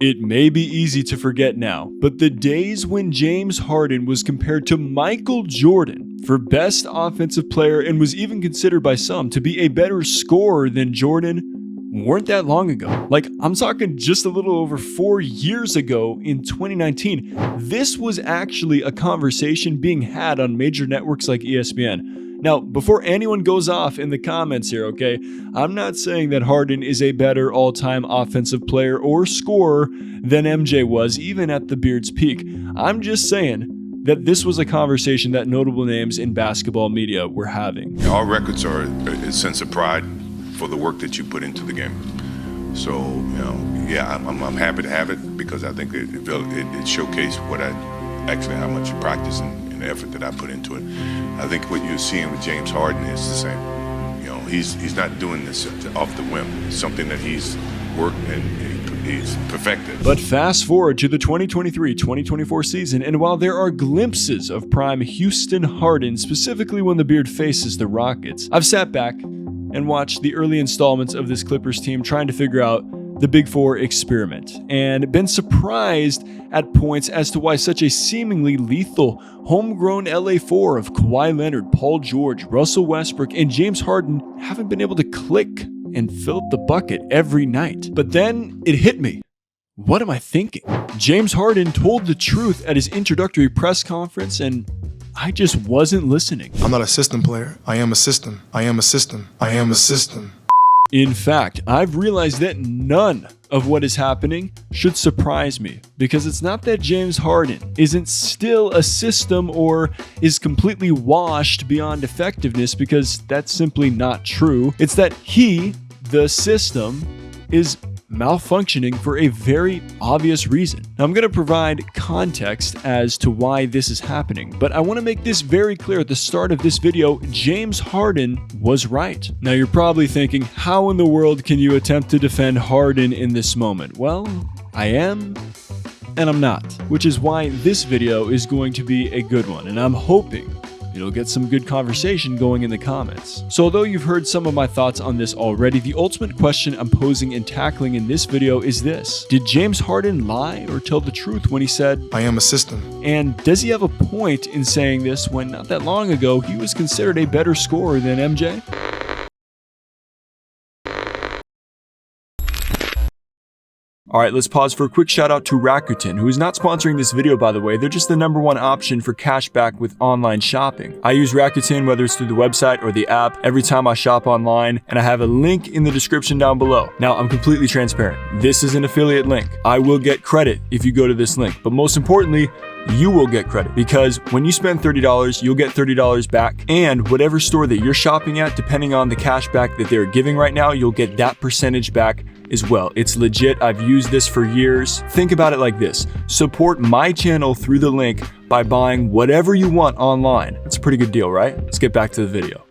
It may be easy to forget now, but the days when James Harden was compared to Michael Jordan for best offensive player and was even considered by some to be a better scorer than Jordan weren't that long ago. Like, I'm talking just a little over 4 years ago in 2019. This was actually a conversation being had on major networks like ESPN. Now, before anyone goes off in the comments here, okay, I'm not saying that Harden is a better all-time offensive player or scorer than MJ was, even at the beard's peak. I'm just saying that this was a conversation that notable names in basketball media were having. All records are a sense of pride for the work that you put into the game. So, I'm happy to have it because I think it showcased how much you practice and the effort that I put into it. I think what you're seeing with James Harden is the same. He's not doing this off the whim. It's something that he's worked and he's perfected. But fast forward to the 2023-2024 season, and while there are glimpses of prime Houston Harden, specifically when the beard faces the Rockets, I've sat back and watched the early installments of this Clippers team trying to figure out the Big Four experiment, and been surprised at points as to why such a seemingly lethal homegrown LA Four of Kawhi Leonard, Paul George, Russell Westbrook, and James Harden haven't been able to click and fill up the bucket every night. But then it hit me. What am I thinking? James Harden told the truth at his introductory press conference, and I just wasn't listening. I'm not a system player. I am a system. I am a system. I am a system. In fact, I've realized that none of what is happening should surprise me, because it's not that James Harden isn't still a system or is completely washed beyond effectiveness, because that's simply not true. It's that he, the system, is malfunctioning for a very obvious reason. Now, I'm going to provide context as to why this is happening, but I want to make this very clear at the start of this video. James Harden was right. Now, you're probably thinking, how in the world can you attempt to defend Harden in this moment? Well, I am, and I'm not, which is why this video is going to be a good one, and I'm hoping it'll get some good conversation going in the comments. So although you've heard some of my thoughts on this already, the ultimate question I'm posing and tackling in this video is this: did James Harden lie or tell the truth when he said, I am a system? And does he have a point in saying this when not that long ago he was considered a better scorer than MJ? Alright, let's pause for a quick shout out to Rakuten, who is not sponsoring this video, by the way. They're just the #1 option for cashback with online shopping. I use Rakuten whether it's through the website or the app every time I shop online, and I have a link in the description down below. Now, I'm completely transparent. This is an affiliate link. I will get credit if you go to this link, but most importantly, you will get credit, because when you spend $30, you'll get $30 back, and whatever store that you're shopping at, depending on the cash back that they're giving right now, you'll get that percentage back as well. It's legit. I've used this for years. Think about it like this: support my channel through the link by buying whatever you want online. It's a pretty good deal, right? Let's get back to the video.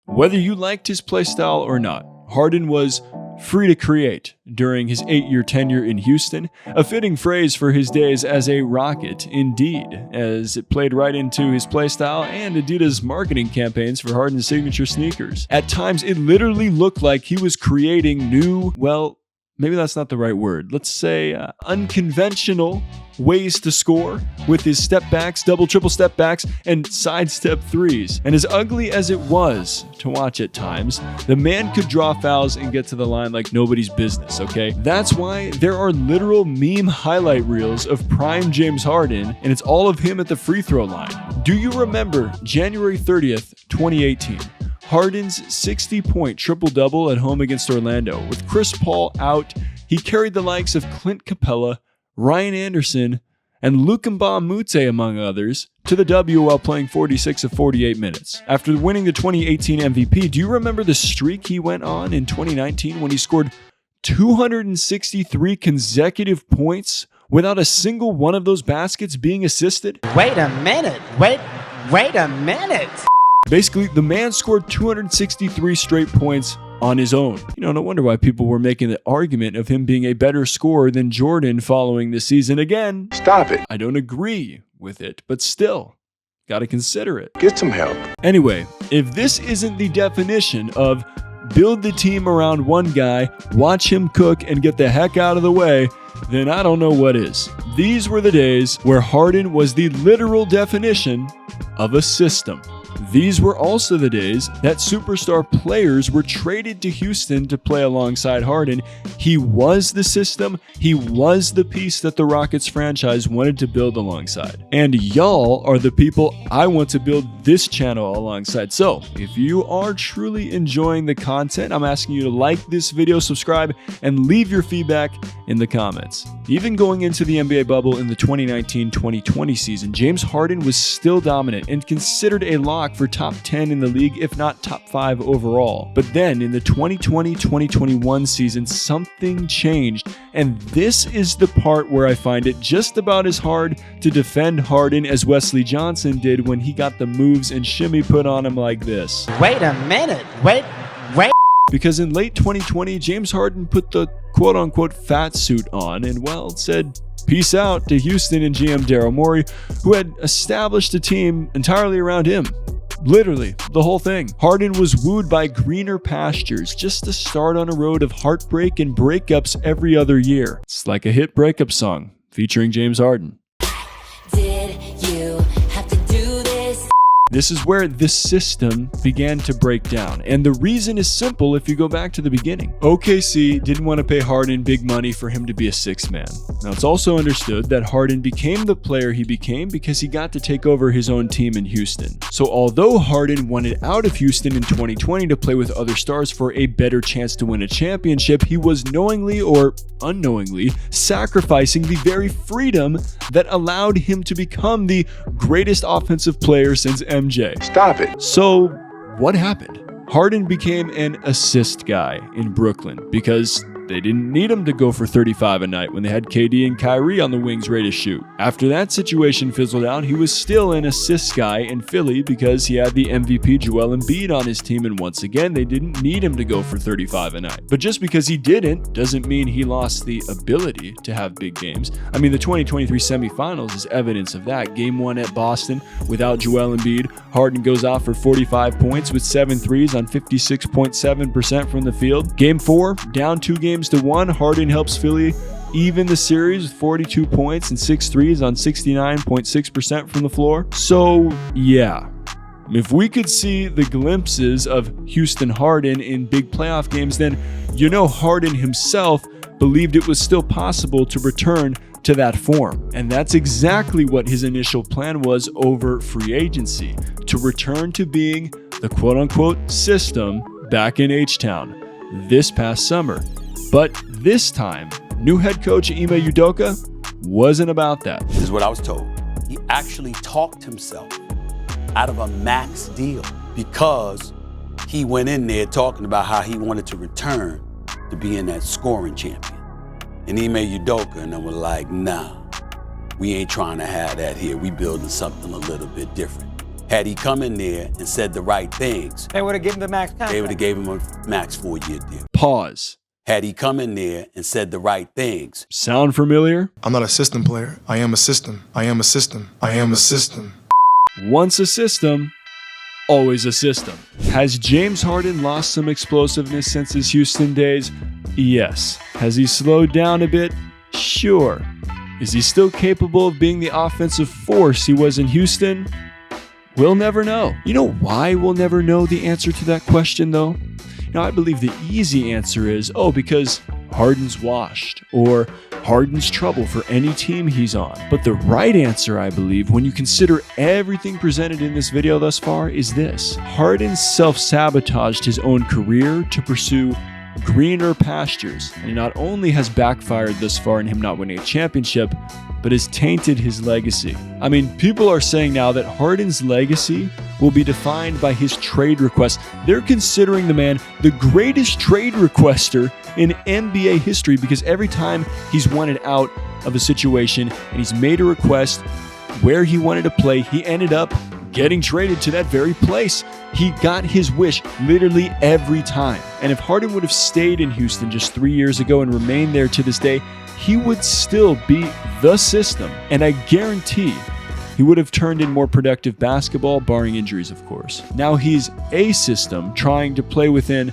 Whether you liked his play style or not, Harden was free to create during his 8-year tenure in Houston, a fitting phrase for his days as a Rocket, indeed, as it played right into his playstyle and Adidas marketing campaigns for Harden's signature sneakers. At times, it literally looked like he was creating new, well, maybe that's not the right word, let's say unconventional ways to score with his step backs, double, triple step backs, and sidestep threes. And as ugly as it was to watch at times, the man could draw fouls and get to the line like nobody's business, okay? That's why there are literal meme highlight reels of prime James Harden, and it's all of him at the free throw line. Do you remember January 30th, 2018? Harden's 60-point triple-double at home against Orlando. With Chris Paul out, he carried the likes of Clint Capella, Ryan Anderson, and Luc Mbah a Moute, among others, to the W while playing 46 of 48 minutes. After winning the 2018 MVP, do you remember the streak he went on in 2019 when he scored 263 consecutive points without a single one of those baskets being assisted? Wait a minute. Wait a minute. Basically, the man scored 263 straight points on his own. No wonder why people were making the argument of him being a better scorer than Jordan following the season. Again, Stop it. I don't agree with it, but still, gotta consider it. Get some help. Anyway, if this isn't the definition of build the team around one guy, watch him cook, and get the heck out of the way, then I don't know what is. These were the days where Harden was the literal definition of a system. These were also the days that superstar players were traded to Houston to play alongside Harden. He was the system. He was the piece that the Rockets franchise wanted to build alongside. And y'all are the people I want to build this channel alongside. So if you are truly enjoying the content, I'm asking you to like this video, subscribe, and leave your feedback in the comments. Even going into the NBA bubble in the 2019-2020 season, James Harden was still dominant and considered a lock for top 10 in the league, if not top 5 overall. But then in the 2020-2021 season, something changed, and this is the part where I find it just about as hard to defend Harden as Wesley Johnson did when he got the moves and shimmy put on him like this. Wait a minute. Wait. Because in late 2020, James Harden put the quote-unquote fat suit on and, well, said peace out to Houston and GM Daryl Morey, who had established a team entirely around him. Literally, the whole thing. Harden was wooed by greener pastures just to start on a road of heartbreak and breakups every other year. It's like a hit breakup song featuring James Harden. Did you have to do this? This is where the system began to break down. And the reason is simple if you go back to the beginning. OKC didn't want to pay Harden big money for him to be a sixth man. Now, it's also understood that Harden became the player he became because he got to take over his own team in Houston. So although Harden wanted out of Houston in 2020 to play with other stars for a better chance to win a championship, he was knowingly or unknowingly sacrificing the very freedom that allowed him to become the greatest offensive player since MJ. Stop it. So what happened? Harden became an assist guy in Brooklyn because they didn't need him to go for 35 a night when they had KD and Kyrie on the wings ready to shoot. After that situation fizzled out, he was still an assist guy in Philly because he had the MVP Joel Embiid on his team, and once again, they didn't need him to go for 35 a night. But just because he didn't doesn't mean he lost the ability to have big games. I mean, the 2023 semifinals is evidence of that. Game 1 at Boston without Joel Embiid, Harden goes off for 45 points with 7 threes on 56.7% from the field. Game 4, down 2-1, Harden helps Philly even the series with 42 points and 6 threes on 69.6% from the floor. So yeah, if we could see the glimpses of Houston Harden in big playoff games, then you know Harden himself believed it was still possible to return to that form. And that's exactly what his initial plan was over free agency, to return to being the quote-unquote system back in H-Town this past summer. But this time, new head coach Ime Udoka wasn't about that. This is what I was told. He actually talked himself out of a max deal because he went in there talking about how he wanted to return to being that scoring champion. And Ime Udoka and them were like, nah, we ain't trying to have that here. We building something a little bit different. Had he come in there and said the right things, They would have given the max contract. they would have gave him a max 4-year deal. Pause. Had he come in there and said the right things, Sound familiar? I'm not a system player. I am a system. I am a system. I am a system. Once a system, always a system. Has James Harden lost some explosiveness since his Houston days? Yes. Has he slowed down a bit? Sure. Is he still capable of being the offensive force he was in Houston? We'll never know. You know why we'll never know the answer to that question, though? Now, I believe the easy answer is, because Harden's washed, or Harden's trouble for any team he's on. But the right answer, I believe, when you consider everything presented in this video thus far, is this. Harden self-sabotaged his own career to pursue greener pastures, and it not only has backfired thus far in him not winning a championship, but has tainted his legacy. I mean, people are saying now that Harden's legacy will be defined by his trade requests. They're considering the man the greatest trade requester in NBA history because every time he's wanted out of a situation and he's made a request where he wanted to play, he ended up getting traded to that very place. He got his wish literally every time. And if Harden would have stayed in Houston just 3 years ago and remained there to this day, he would still be the system. And I guarantee he would have turned in more productive basketball, barring injuries, of course. Now he's a system trying to play within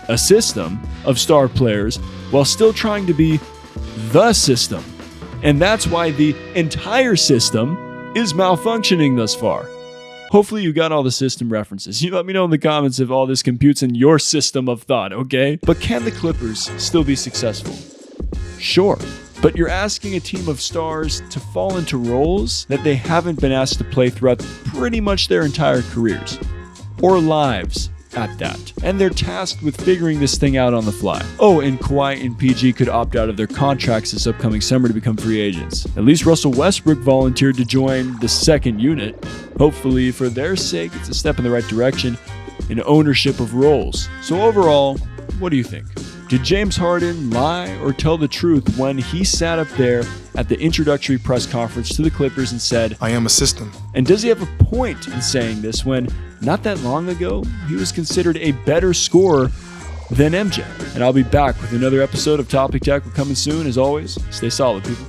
a system of star players while still trying to be the system. And that's why the entire system is malfunctioning thus far. Hopefully you got all the system references. You let me know in the comments if all this computes in your system of thought, okay? But can the Clippers still be successful? Sure. But you're asking a team of stars to fall into roles that they haven't been asked to play throughout pretty much their entire careers. Or lives, at that. And they're tasked with figuring this thing out on the fly. Oh, and Kawhi and PG could opt out of their contracts this upcoming summer to become free agents. At least Russell Westbrook volunteered to join the second unit. Hopefully, for their sake, it's a step in the right direction in ownership of roles. So overall, what do you think? Did James Harden lie or tell the truth when he sat up there at the introductory press conference to the Clippers and said, I am a system. And does he have a point in saying this when, not that long ago, he was considered a better scorer than MJ? And I'll be back with another episode of Topic Tackle coming soon. As always, stay solid, people.